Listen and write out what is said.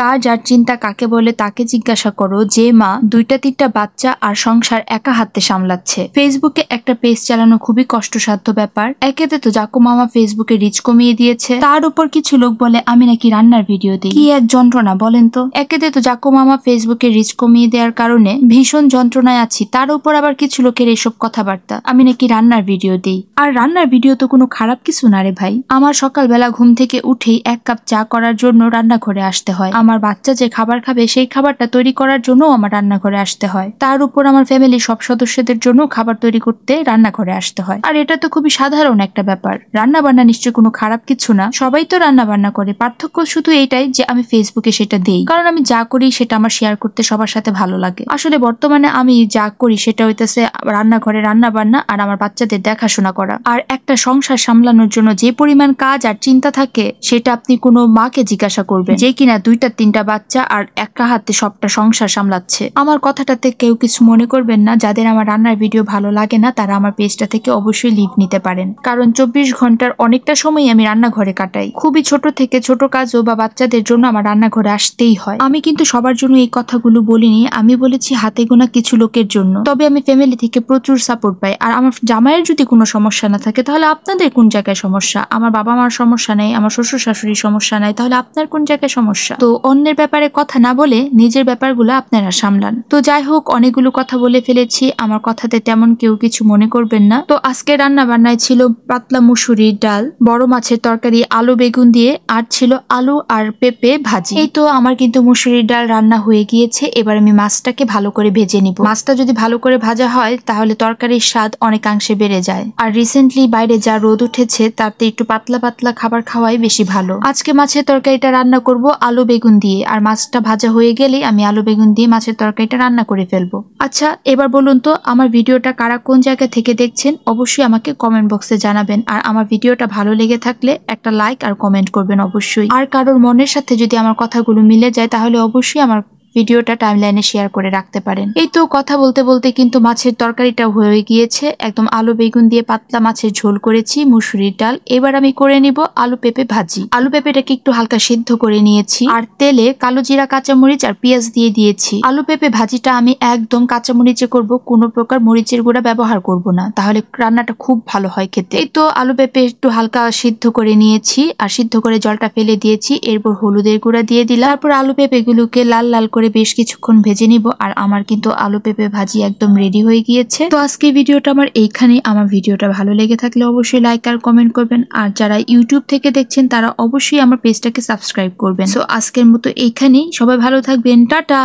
কাজ আর চিন্তা কাকে বলে তাকে জিজ্ঞাসা করো যে মা 2-3টা বাচ্চা আর সংসার একা হাতে সামলাচ্ছে। ফেসবুকে একটা পেজ চালানো খুবই কষ্টসাধ্য ব্যাপার। একেতে তো জাকু মামা ফেসবুকে রিচ কমিয়ে দিয়েছে, তার উপর কিছু লোক বলে আমি নাকি রান্নার ভিডিও দিই। কি এক যন্ত্রণা বলেন তো। একেতে তো জাকু মামা ফেসবুকে রিচ কমিয়ে দেওয়ার কারণে ভীষণ যন্ত্রণায় আছি, তার উপর আবার কিছু লোকের এসব কথাবার্তা আমি নাকি রান্নার ভিডিও দিই। আর রান্নার ভিডিও তো কোনো খারাপ কিছু না রে ভাই। আমার সকালবেলা ঘুম থেকে উঠেই 1 কাপ চা করার জন্য রান্নাঘরে আসতে হয়। আমার বাচ্চা যে খাবার খাবে সেই খাবারটা তৈরি করার জন্য আমার রান্নাঘরে আসতে হয়। তার উপর আমার ফ্যামিলির সব সদস্যদের জন্য খাবার তৈরি করতে রান্নাঘরে আসতে হয়। আর এটা তো খুবই সাধারণ একটা ব্যাপার। রান্না বান্না নিশ্চয়ই কোনো খারাপ কিছু না, সবাই তো রান্না বান্না করে। পার্থক্য শুধু এইটাই যে আমি ফেসবুকে সেটা দেই, কারণ আমি যা করি সেটা আমার শেয়ার করতে সবার সাথে ভালো লাগে। আসলে বর্তমানে আমি যা করি সেটা হইতেছে রান্নাঘরে রান্না বান্না আর আমার বাচ্চাদের দেখাশোনা করা। আর একটা সংসার সামলানোর জন্য যে পরিমাণ কাজ আর চিন্তা থাকে সেটা আপনি কোনো মাকে জিজ্ঞাসা করবেন যে কিনা 2-3টা বাচ্চা আর একা হাতে সবটা সংসার সামলাচ্ছে। আমার কথাটাতে কেউ কিছু মনে করবেন না। যাদের আমার রান্নার ভিডিও ভালো লাগে না তারা আমার পেজটা থেকে অবশ্যই লিভ নিতে পারেন, কারণ 24 ঘন্টার অনেকটা সময় আমি রান্নাঘরে কাটাই। খুবই ছোট থেকে ছোট কাজও বা বাচ্চাদের জন্য আমার রান্নাঘরে আসতেই হয়। আমি কিন্তু সবার জন্য এই কথাগুলো বলিনি, আমি বলেছি হাতে গোনা কিছু লোকের জন্য। তবে আমি ফ্যামিলি থেকে প্রচুর সাপোর্ট পাই। আর আমার জামাইয়ের যদি কোনো সমস্যা না থাকে তাহলে আপনাদের কোন জায়গায় সমস্যা? আমার বাবা মার সমস্যা নেই, আমার শ্বশুর শাশুড়ির সমস্যা নাই, তাহলে আপনার কোন জায়গায় সমস্যা? তো অন্যের ব্যাপারে কথা না বলে নিজের ব্যাপারগুলো আপনারা সামলান। তো যাই হোক, অনেকগুলো কথা বলে ফেলেছি, আমার কথাতে তেমন কেউ কিছু মনে করবেন না। তো আজকে রান্না বান্নায় ছিল পাতলা মুসুরির ডাল, বড় মাছের তরকারি আলু বেগুন দিয়ে, আর ছিল আলু আর পেঁপে ভাজি। এই তো আমার কিন্তু মুসুরির ডাল রান্না হয়ে গিয়েছে। এবার আমি মাছটাকে ভালো করে ভেজে নিব। মাছটা যদি ভালো করে ভাজা হয় তাহলে তরকারির স্বাদ অনেকাংশে বেড়ে যায়। আর রিসেন্টলি বাইরে যা রোদ উঠেছে তাতে একটু পাতলা পাতলা খাবার খাওয়াই বেশি ভালো। আজকে মাছের তরকারিটা রান্না করব আলু বেগুন দিয়ে, আর মাছটা ভাজা হয়ে গেলেই আমি আলু বেগুন দিয়ে মাছের তরকারিটা রান্না করে ফেলবো। আচ্ছা, এবার বলুন তো আমার ভিডিওটা কারা কোন জায়গা থেকে দেখছেন অবশ্যই আমাকে কমেন্ট বক্সে জানাবেন। আর আমার ভিডিওটা ভালো লেগে থাকলে একটা লাইক আর কমেন্ট করবেন অবশ্যই। আর কারোর মনের সাথে যদি আমার কথাগুলো মিলে যায় তাহলে অবশ্যই আমার ভিডিওটা টাইমলাইনে শেয়ার করে রাখতে পারেন। এই তো কথা বলতে বলতে কিন্তু মাছের তরকারিটা হয়ে গিয়েছে। একদম আলু বেগুন দিয়ে পাতলা মাছের ঝোল করেছি, মুসুরির ডাল। এবার আমি করে নিব আলু পেঁপে ভাজি। আলু পেঁপেটাকে একটু হালকা সিদ্ধ করে নিয়েছি, আর তেলে কালো জিরা কাঁচামরিচ আর পেঁয়াজ দিয়ে দিয়েছি। আলু পেঁপে ভাজিটা আমি একদম কাঁচামরিচে করব, কোনো প্রকার মরিচের গুঁড়া ব্যবহার করব না, তাহলে রান্নাটা খুব ভালো হয় খেতে। এই তো আলু পেঁপে একটু হালকা সিদ্ধ করে নিয়েছি, আর সিদ্ধ করে জলটা ফেলে দিয়েছি। এরপর হলুদের গুঁড়া দিয়ে দিলাম। তারপর আলু পেঁপে গুলোকে লাল লাল করে বেশ কিছুক্ষণ ভেজে নিব। আর আমার কিন্তু আলু পেঁপে ভাজি একদম রেডি হয়ে গিয়েছে। তো আজকে ভিডিওটা আমার এইখানে। আমার ভিডিওটা ভালো লেগে থাকলে অবশ্যই লাইক আর কমেন্ট করবেন। আর যারা ইউটিউব থেকে দেখছেন তারা অবশ্যই আমার পেজটাকে সাবস্ক্রাইব করবেন। সো আজকের মতো এইখানেই, সবাই ভালো থাকবেন, টাটা।